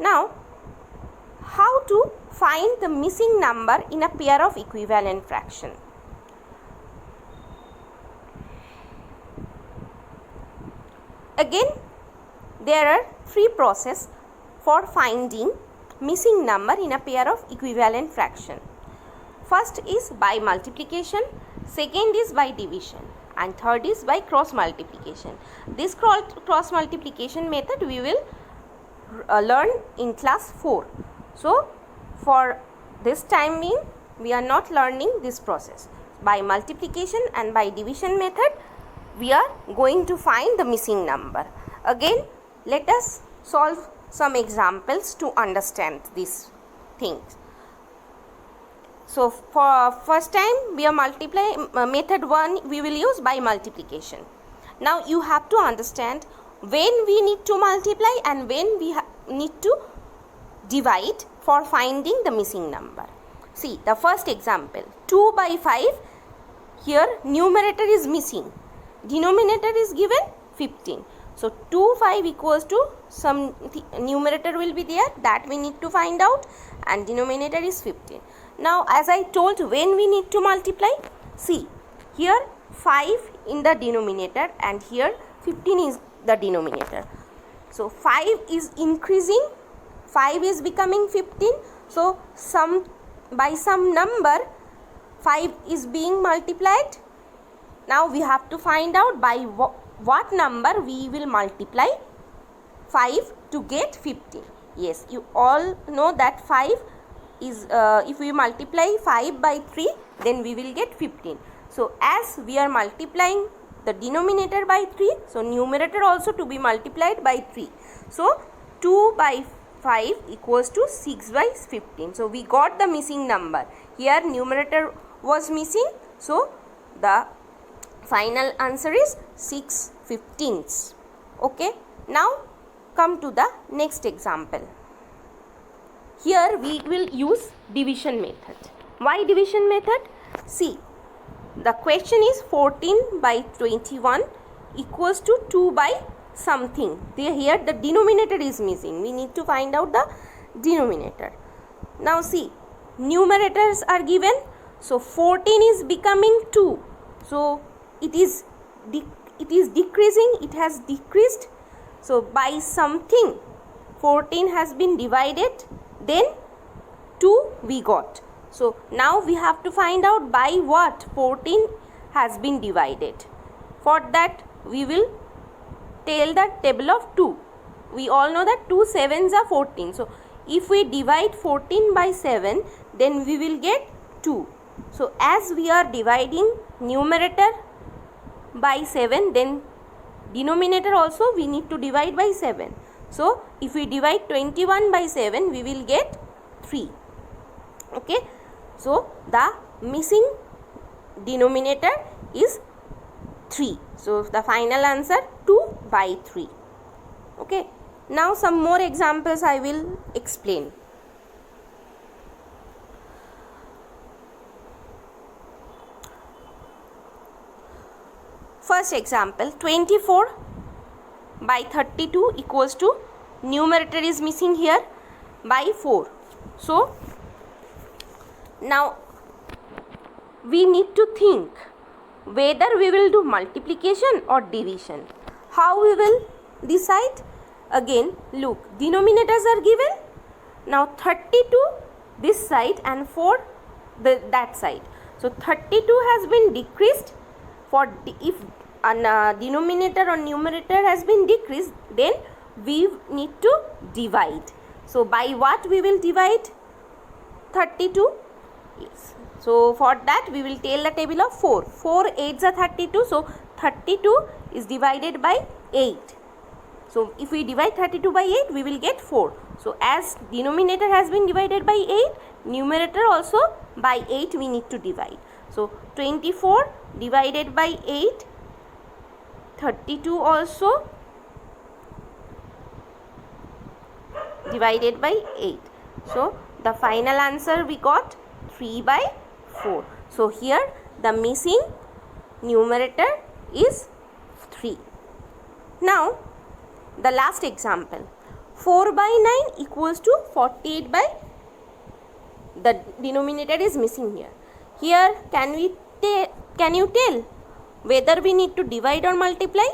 Now, how to find the missing number in a pair of equivalent fraction? Again, there are three processes for finding missing number in a pair of equivalent fraction. First is by multiplication, second is by division, and third is by cross multiplication. This cross multiplication method we will learn in class 4. So, for this time being, we are not learning this process. By multiplication and by division method, we are going to find the missing number. Again, let us solve some examples to understand these things. So, for first time we are method 1 we will use by multiplication. Now, you have to understand when we need to multiply and when we need to divide for finding the missing number. See the first example, 2 by 5. Here numerator is missing, denominator is given 15. So, 2 5 equals to some numerator will be there, that we need to find out, and denominator is 15. Now, as I told, when we need to multiply, see here 5 in the denominator and here 15 is the denominator. So, 5 is increasing, 5 is becoming 15. So, by some number 5 is being multiplied. Now, we have to find out by what number we will multiply 5 to get 15. Yes, you all know that 5 is if we multiply 5 by 3, then we will get 15. So, as we are multiplying the denominator by 3, so numerator also to be multiplied by 3. So, 2 by 5 equals to 6 by 15. So, we got the missing number. Here numerator was missing. So, the final answer is 6/15. Okay. Now, come to the next example. Here we will use division method. Why division method? See, the question is 14 by 21 equals to 2 by something. Here the denominator is missing. We need to find out the denominator. Now see, numerators are given. So 14 is becoming 2. So it is decreasing. It has decreased. So by something 14 has been divided. Then 2 we got. So now we have to find out by what 14 has been divided. For that we will tell the table of 2. We all know that 2 sevens are 14. So if we divide 14 by 7, then we will get 2. So as we are dividing numerator by 7, then denominator also we need to divide by 7. So if we divide 21 by 7, we will get 3. Okay. So the missing denominator is 3. So the final answer 2 by 3. Okay. Now some more examples I will explain. First example, 24 by 32 equals to numerator is missing here by 4. So now we need to think whether we will do multiplication or division. How we will decide? Again, look, denominators are given. Now 32 this side and 4 that side. So 32 has been decreased. If denominator or numerator has been decreased, then we need to divide. So by what we will divide 32? Yes. So for that we will tell the table of 4. 4 8s are 32. So 32 is divided by 8. So if we divide 32 by 8, we will get 4. So as denominator has been divided by 8, numerator also by 8 we need to divide. So 24 divided by 8, 32 also divided by 8. So the final answer we got 3 by 4. So here the missing numerator is 3. Now the last example, 4 by 9 equals to 48 by, the denominator is missing here. Here can you tell whether we need to divide or multiply?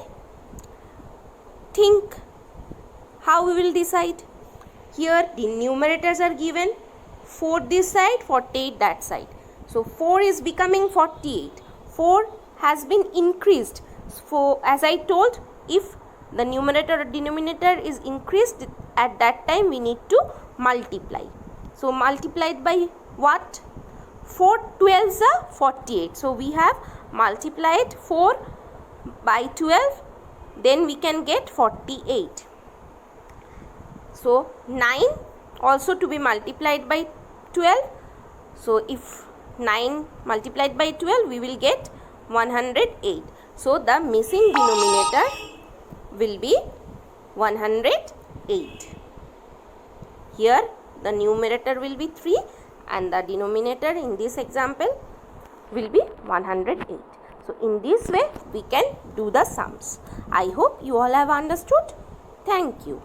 Think how we will decide. Here the numerators are given, 4 this side, 48 that side. So 4 is becoming 48. 4 has been increased. So as I told, if the numerator or denominator is increased, at that time we need to multiply. So multiplied by what? 4 12s are 48. So we have multiplied 4 by 12, then we can get 48. So 9 also to be multiplied by 12. So if 9 multiplied by 12, we will get 108. So the missing denominator will be 108. Here the numerator will be 3 and the denominator in this example will be 108. So in this way we can do the sums. I hope you all have understood. Thank you.